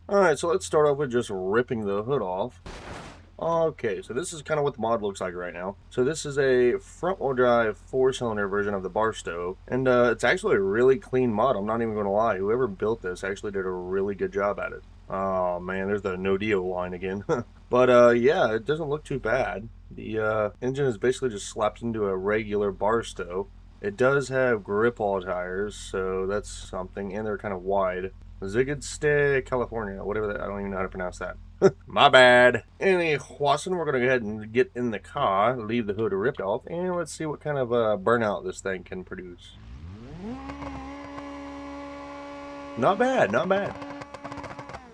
Alright, so let's start off with just ripping the hood off. Okay, so this is kind of what the mod looks like right now. So this is a front-wheel drive 4-cylinder version of the Barstow, and it's actually a really clean mod, I'm not even going to lie. Whoever built this actually did a really good job at it. Oh man, there's the no deal line again. But yeah, it doesn't look too bad. The engine is basically just slapped into a regular Barstow. It does have grip all tires, so that's something, and they're kind of wide. Zigidste, California, whatever that, I don't even know how to pronounce that. My bad. Anyway, Watson, we're going to go ahead and get in the car, leave the hood ripped off, and let's see what kind of burnout this thing can produce. Not bad, not bad.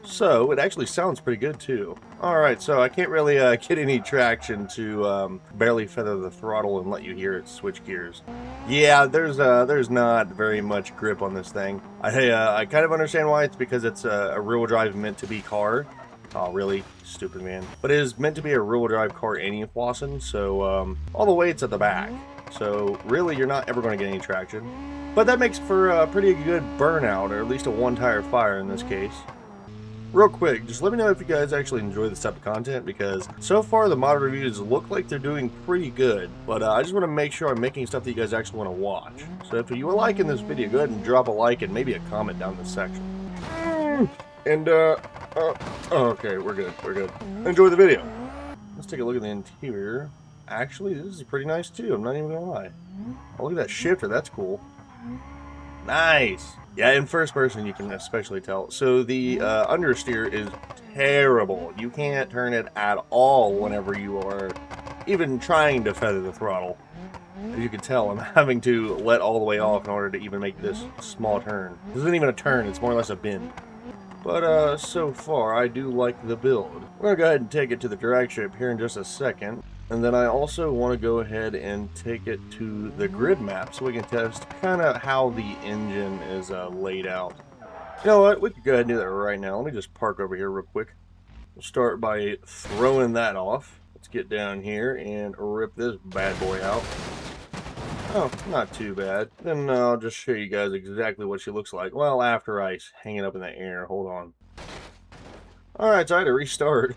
So, it actually sounds pretty good too. Alright, so I can't really get any traction to barely feather the throttle and let you hear it switch gears. Yeah, there's not very much grip on this thing. I kind of understand why. It's because it's a rear-wheel drive meant to be car. Oh, really? Stupid, man. But it is meant to be a rear-wheel drive car any flossing, so all the weight's at the back. So really, you're not ever going to get any traction. But that makes for a pretty good burnout, or at least a one-tire fire in this case. Real quick, just let me know if you guys actually enjoy this type of content, because so far the mod reviews look like they're doing pretty good, but I just want to make sure I'm making stuff that you guys actually want to watch. So if you are liking this video, go ahead and drop a like and maybe a comment down in the section. And okay, we're good. Enjoy the video. Let's take a look at the interior. Actually, this is pretty nice too, I'm not even gonna lie. Oh, look at that shifter, that's cool. Nice. Yeah, in first person you can especially tell. So the understeer is terrible. You can't turn it at all whenever you are even trying to feather the throttle. As you can tell, I'm having to let all the way off in order to even make this small turn. This isn't even a turn, it's more or less a bend. But so far I do like the build. We're gonna go ahead and take it to the drag strip here in just a second. And then I also want to go ahead and take it to the grid map so we can test kind of how the engine is laid out. You know what? We could go ahead and do that right now. Let me just park over here real quick. We'll start by throwing that off. Let's get down here and rip this bad boy out. Oh, not too bad. Then I'll just show you guys exactly what she looks like. Well, after I hang it up in the air. Hold on. Alright, so I had to restart.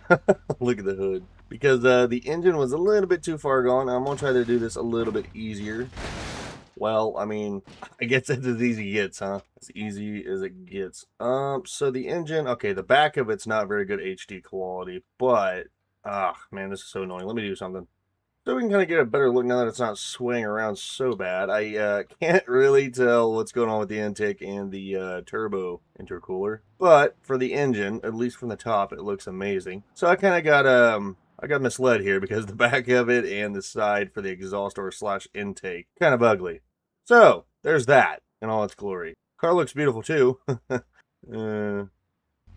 Look at the hood. Because the engine was a little bit too far gone. I'm going to try to do this a little bit easier. Well, I mean, I guess it's as easy as it gets, huh? As easy as it gets. So the engine, okay, the back of it's not very good HD quality. But, man, this is so annoying. Let me do something. So we can kind of get a better look now that it's not swaying around so bad. I can't really tell what's going on with the intake and the turbo intercooler. But for the engine, at least from the top, it looks amazing. So I kind of got I got misled here because the back of it and the side for the exhaust or slash intake kind of ugly. So there's that in all its glory. Car looks beautiful too.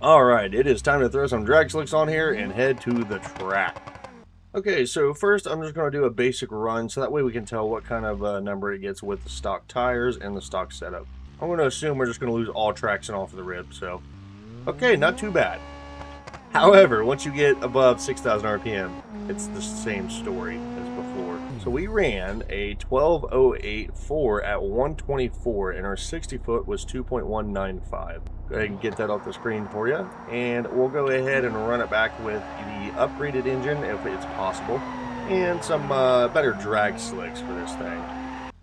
All right, it is time to throw some drag slicks on here and head to the track. Okay, so first I'm just going to do a basic run so that way we can tell what kind of number it gets with the stock tires and the stock setup. I'm going to assume we're just going to lose all traction off of the rib, so okay, not too bad. However, once you get above 6,000 RPM, it's the same story as before. So we ran a 12.08.4 at 124 and our 60 foot was 2.195. Go ahead and get that off the screen for you, and we'll go ahead and run it back with the upgraded engine if it's possible, and some better drag slicks for this thing.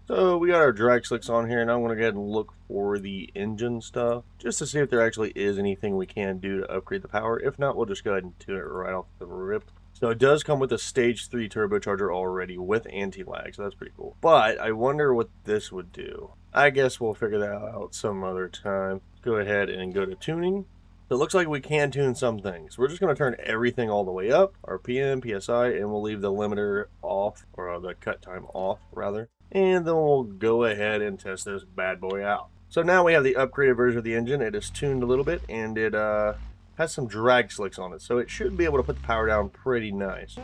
So we got our drag slicks on here, and I'm going to go ahead and look for the engine stuff, just to see if there actually is anything we can do to upgrade the power. If not, we'll just go ahead and tune it right off the rip. So it does come with a stage 3 turbocharger already with anti-lag, so that's pretty cool. But I wonder what this would do. I guess we'll figure that out some other time. Go ahead and go to tuning. So it looks like we can tune some things. We're just going to turn everything all the way up, RPM, PSI, and we'll leave the limiter off, or the cut time off, rather. And then we'll go ahead and test this bad boy out. So now we have the upgraded version of the engine. It is tuned a little bit, and it has some drag slicks on it, so it should be able to put the power down pretty nice.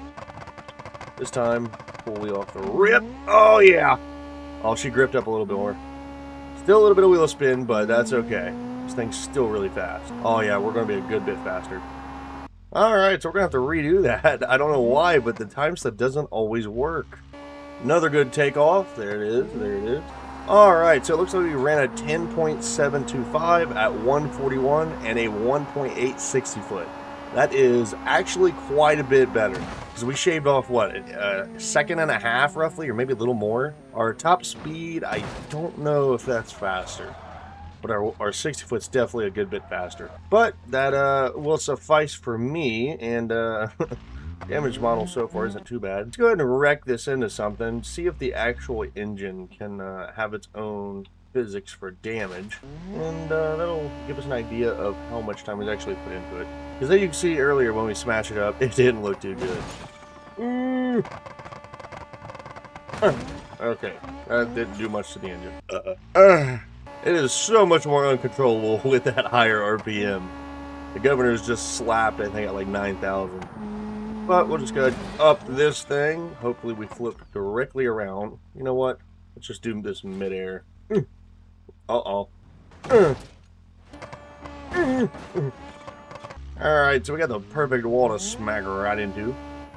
This time, pull wheel off the rip. Oh yeah! Oh, she gripped up a little bit more. Still a little bit of wheel spin, but that's okay. This thing's still really fast. Oh yeah, we're going to be a good bit faster. Alright, so we're going to have to redo that. I don't know why, but the time step doesn't always work. Another good takeoff. There it is, there it is. Alright, so it looks like we ran a 10.725 at 141 and a 1.8 60 foot. That is actually quite a bit better. Because we shaved off, what, a second and a half roughly, or maybe a little more. Our top speed, I don't know if that's faster. But our 60 foot's definitely a good bit faster. But that will suffice for me, and damage model so far isn't too bad. Let's go ahead and wreck this into something, see if the actual engine can have its own physics for damage, and that'll give us an idea of how much time we've actually put into it. Because as you can see earlier when we smashed it up, it didn't look too good. Okay, that didn't do much to the engine. It is so much more uncontrollable with that higher RPM. The governor's just slapped, I think, at like 9,000. But we'll just go ahead and up this thing. Hopefully we flip directly around. You know what? Let's just do this midair. Uh-oh. Alright, so we got the perfect wall to smack right into.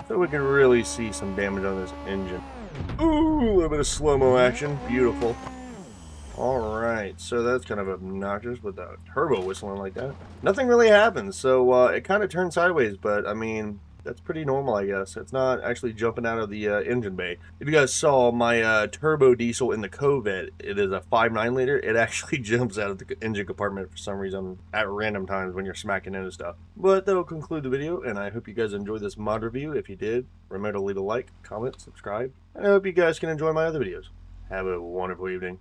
So we can really see some damage on this engine. Ooh, a little bit of slow-mo action. Beautiful. Alright, so that's kind of obnoxious with the turbo whistling like that. Nothing really happens, so it kind of turned sideways, but I mean, that's pretty normal, I guess. It's not actually jumping out of the engine bay. If you guys saw my turbo diesel in the Corvette, it is a 5.9 liter. It actually jumps out of the engine compartment for some reason at random times when you're smacking into stuff. But that'll conclude the video, and I hope you guys enjoyed this mod review. If you did, remember to leave a like, comment, subscribe, and I hope you guys can enjoy my other videos. Have a wonderful evening.